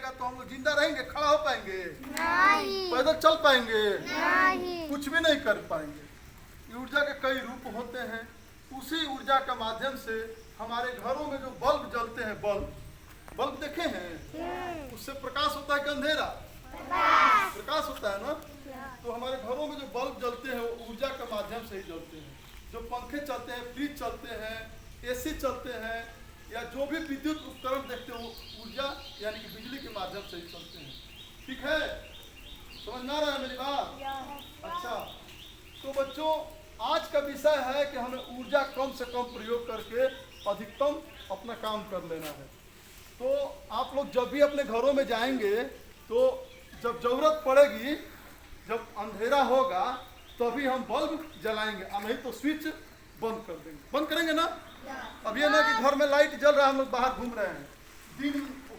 जाएगा तो हम लोग जिंदा रहेंगे, खड़ा हो पाएंगे? नहीं, पैदल चल पाएंगे? नहीं। कुछ भी नहीं कर पाएंगे। ऊर्जा के कई रूप होते हैं। उसी ऊर्जा के माध्यम से हमारे घरों में जो बल्ब जलते हैं, बल्ब देखे हैं, उससे प्रकाश होता है कि अंधेरा? प्रकाश होता है ना। तो हमारे घरों में जो बल्ब जलते हैं वो ऊर्जा के माध्यम से ही जलते हैं। जो पंखे चलते हैं, फ्रिज चलते हैं, एसी चलते हैं, या जो भी विद्युत उपकरण देखते हो ऊर्जा यानी कि बिजली के माध्यम से ही चलते हैं। ठीक है, समझ में आ रहा है मेरी बात? अच्छा, तो बच्चों आज का विषय है कि हमें ऊर्जा कम से कम प्रयोग करके अधिकतम अपना काम कर लेना है। तो आप लोग जब भी अपने घरों में जाएंगे तो जब जरूरत पड़ेगी, जब अंधेरा होगा तभी हम बल्ब जलाएंगे, नहीं तो स्विच बंद कर देंगे। बंद करेंगे ना? अब ये ना कि घर में लाइट जल रहा है, हम लोग बाहर घूम रहे हैं, दिन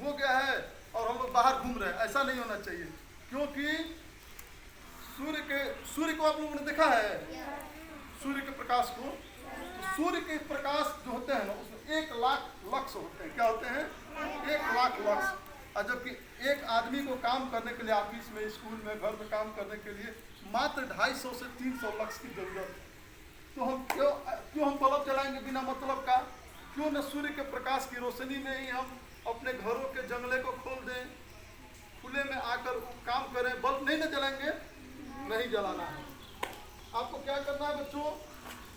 हो गया है और हम लोग बाहर घूम रहे हैं, ऐसा नहीं होना चाहिए। क्योंकि सूर्य को आप लोगों ने देखा है, सूर्य के प्रकाश को। तो सूर्य के प्रकाश जो होते हैं ना उसमें 1 लाख लक्स होते हैं। क्या होते हैं? 1 लाख लक्स। और जबकि एक आदमी को काम करने के लिए ऑफिस में, स्कूल में, घर में काम करने के लिए मात्र 250 से 300 लक्स की जरूरत है। तो हम क्यों हम बल्ब जलाएंगे बिना मतलब का? क्यों न सूर्य के प्रकाश की रोशनी में ही हम अपने घरों के जंगले को खोल दें, खुले में आकर काम करें? बल्ब नहीं न जलाएंगे? नहीं जलाना है। आपको क्या करना है बच्चों?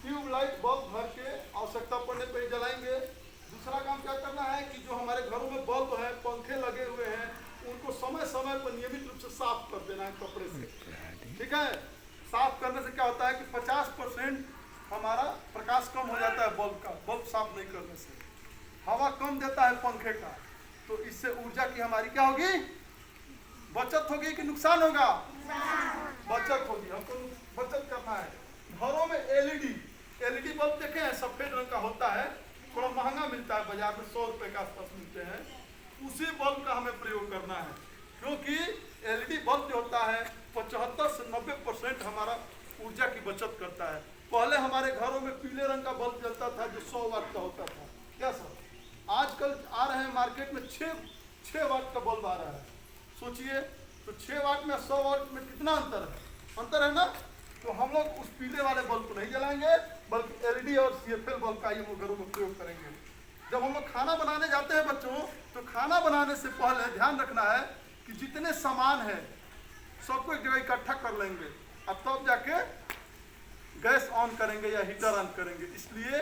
ट्यूबलाइट बल्ब भर के आवश्यकता पड़ने पर ही जलाएंगे। दूसरा काम क्या करना है कि जो हमारे घरों में बल्ब है, पंखे लगे हुए हैं, उनको समय समय पर नियमित रूप से साफ कर देना है कपड़े से। ठीक है, साफ करने से क्या होता है कि 50% हमारा प्रकाश कम हो जाता है बल्ब का। बल्ब साफ नहीं करने से हवा कम देता है पंखे का, तो इससे ऊर्जा की हमारी क्या होगी? बचत होगी कि नुकसान होगा? बचत होगी। हमको बचत करना है। घरों में एलईडी बल्ब देखे हैं, सफेद रंग का होता है, थोड़ा महंगा मिलता है बाजार में, 100 रुपए के आसपास मिलते हैं। उसी बल्ब का हमें प्रयोग करना है, क्योंकि एलईडी बल्ब जो होता है 75 से 90% हमारा ऊर्जा की बचत करता है। पहले हमारे घरों में पीले रंग का बल्ब जलता था जो 100 वाट का होता था। क्या सर? आजकल आ रहे हैं मार्केट में 6 वाट का बल्ब आ रहा है। सोचिए, तो 6 वाट में 100 वाट में कितना अंतर है ना? तो हम लोग उस पीले वाले बल्ब को नहीं जलाएंगे, बल्कि एलईडी और सीएफएल बल्ब का ही हम घरों में प्रयोग करेंगे। जब हम लोग खाना बनाने जाते हैं बच्चों, तो खाना बनाने से पहले ध्यान रखना है कि जितने सामान है सबको एक जगह इकट्ठा कर लेंगे और तब जाके गैस ऑन करेंगे या हीटर ऑन करेंगे। इसलिए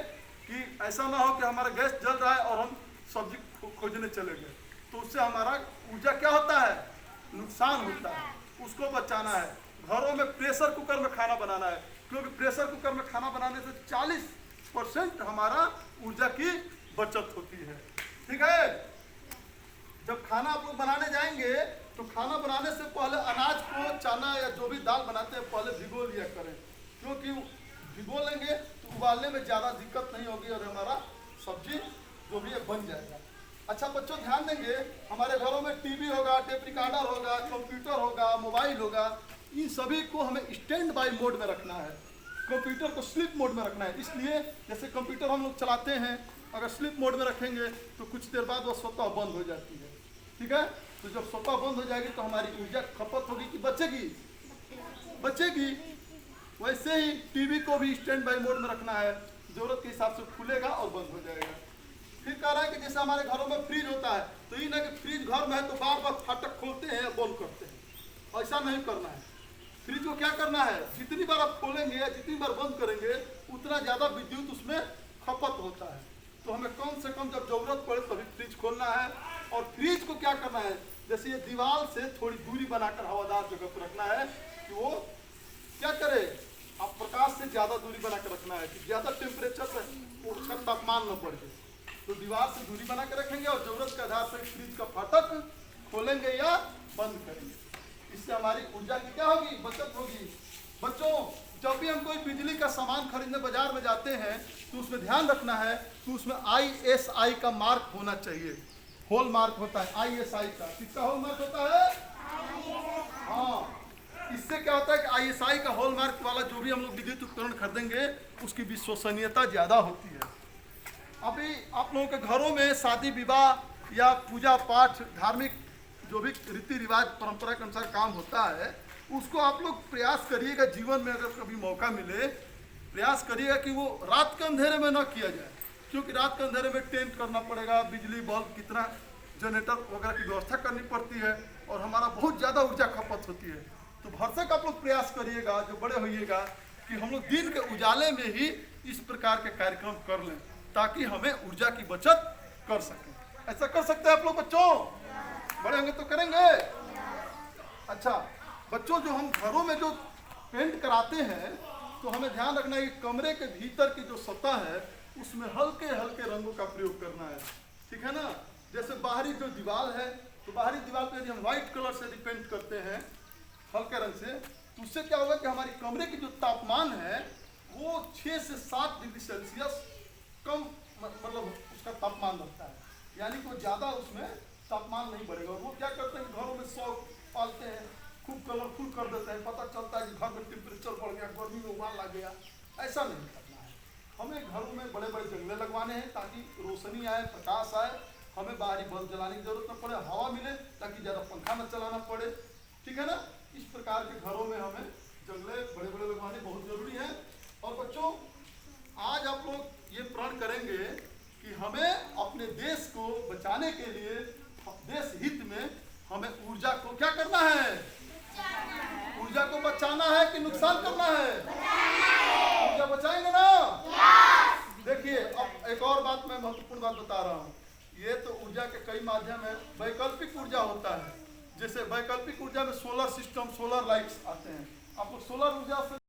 कि ऐसा ना हो कि हमारा गैस जल रहा है और हम सब्जी खोजने चले गए, तो उससे हमारा ऊर्जा क्या होता है? नुकसान होता है। उसको बचाना है। घरों में प्रेशर कुकर में खाना बनाना है, क्योंकि प्रेशर कुकर में खाना बनाने से 40% हमारा ऊर्जा की बचत होती है। ठीक है, जब खाना आप लोग बनाने जाएंगे तो खाना बनाने से पहले अनाज को, चना या जो भी दाल बनाते हैं, पहले भिगो लिया करें, क्योंकि भिगो लेंगे तो उबालने में ज़्यादा दिक्कत नहीं होगी और हमारा सब्जी जो भी है बन जाएगा। अच्छा बच्चों ध्यान देंगे, हमारे घरों में टीवी होगा, टेप रिकॉर्डर होगा, कंप्यूटर होगा, मोबाइल होगा, इन सभी को हमें स्टैंड बाय मोड में रखना है। कंप्यूटर को स्लीप मोड में रखना है। इसलिए जैसे कंप्यूटर हम लोग चलाते हैं, अगर स्लीप मोड में रखेंगे तो कुछ देर बाद वह स्वतः बंद हो जाती है। ठीक है, तो जब स्वतः बंद हो जाएगी तो हमारी ऊर्जा खपत होगी कि बचेगी। वैसे ही टीवी को भी स्टैंड बाय मोड में रखना है, जरूरत के हिसाब से खुलेगा और बंद हो जाएगा। फिर कह रहा है कि जैसे हमारे घरों में फ्रिज होता है, तो ये ना कि फ्रिज घर में है तो बार बार फाटक खोलते हैं या बंद करते हैं, ऐसा नहीं करना है। फ्रिज को क्या करना है? जितनी बार आप खोलेंगे या जितनी बार बंद करेंगे उतना ज़्यादा विद्युत उसमें खपत होता है। तो हमें कम से कम जब जरूरत पड़े तभी फ्रिज खोलना है। और फ्रिज को क्या करना है? जैसे ये दीवार से थोड़ी दूरी बनाकर हवादार जगह पर रखना है कि वो क्या करे? आप प्रकाश से ज़्यादा दूरी बनाकर रखना है कि ज़्यादा टेम्परेचर पर उसका तापमान न बढ़ जाए। तो दीवार से दूरी बना कर रखेंगे और जरूरत के आधार पर फ्रिज का फाटक खोलेंगे या बंद करेंगे। इससे हमारी ऊर्जा की क्या होगी? बचत होगी। बच्चों, जब भी हम कोई बिजली का सामान खरीदने बाजार में जाते हैं तो उसमें ध्यान रखना है कि उसमें ISI का मार्क होना चाहिए। हॉल मार्क होता है ISI का। किसका हॉल मार्क होता है? हाँ, इससे क्या होता है कि ISI का हॉल मार्क वाला जो भी हम लोग विद्युत उपकरण खरीदेंगे उसकी विश्वसनीयता ज़्यादा होती है। अभी आप लोगों के घरों में शादी विवाह या पूजा पाठ, धार्मिक जो भी रीति रिवाज परंपरा के अनुसार काम होता है उसको आप लोग प्रयास करिएगा, जीवन में अगर कभी मौका मिले प्रयास करिएगा कि वो रात के अंधेरे में न किया जाए, क्योंकि रात के अंधेरे में टेंट करना पड़ेगा, बिजली बल्ब कितना जनरेटर वगैरह की व्यवस्था करनी पड़ती है और हमारा बहुत ज़्यादा ऊर्जा खपत होती है। तो भरसक आप लोग प्रयास करिएगा, जो बड़े होइएगा, कि हम लोग दिन के उजाले में ही इस प्रकार के कार्यक्रम कर लें ताकि हमें ऊर्जा की बचत कर सकें। ऐसा कर सकते हैं आप लोग बच्चों? बड़े होंगे तो करेंगे। अच्छा बच्चों, जो हम घरों में जो पेंट कराते हैं तो हमें ध्यान रखना है कि कमरे के भीतर की जो सतह है उसमें हल्के हल्के रंगों का प्रयोग करना है, ठीक है ना। जैसे बाहरी जो दीवार है तो बाहरी दीवार पे यदि हम व्हाइट कलर से यदि पेंट करते हैं हल्के रंग से, तो उससे क्या होगा कि हमारी कमरे की जो तापमान है वो 6 से 7 डिग्री सेल्सियस कम मतलब उसका तापमान रहता है, यानी कि ज़्यादा उसमें तापमान नहीं बढ़ेगा। और वो क्या करते हैं घरों में शौक पालते हैं, खूब कलरफुल कर देते हैं, पता चलता है कि घर में टेम्परेचर बढ़ गया, गर्मी में उबाल लग गया। ऐसा नहीं करना है। हमें घरों में बड़े बड़े जंगले लगवाने हैं ताकि रोशनी आए, प्रकाश आए, हमें बाहरी बल्ब जलाने की जरूरत न पड़े, हवा मिले ताकि ज़्यादा पंखा न चलाना पड़े, ठीक है ना। इस प्रकार के घरों में हमें जंगले बड़े बड़े लगवाने बहुत जरूरी है। और बच्चों आज आप लोग ये प्रण करेंगे कि हमें अपने देश को बचाने के लिए देश हित में हमें ऊर्जा को क्या करना है? ऊर्जा को बचाना है कि नुकसान करना है? ऊर्जा बचाएंगे ना? देखिए अब एक और बात मैं महत्वपूर्ण बात बता रहा हूँ। ये तो ऊर्जा के कई माध्यम है। वैकल्पिक ऊर्जा होता है, जैसे वैकल्पिक ऊर्जा में सोलर सिस्टम, सोलर लाइट्स आते हैं। आप लोग सोलर ऊर्जा से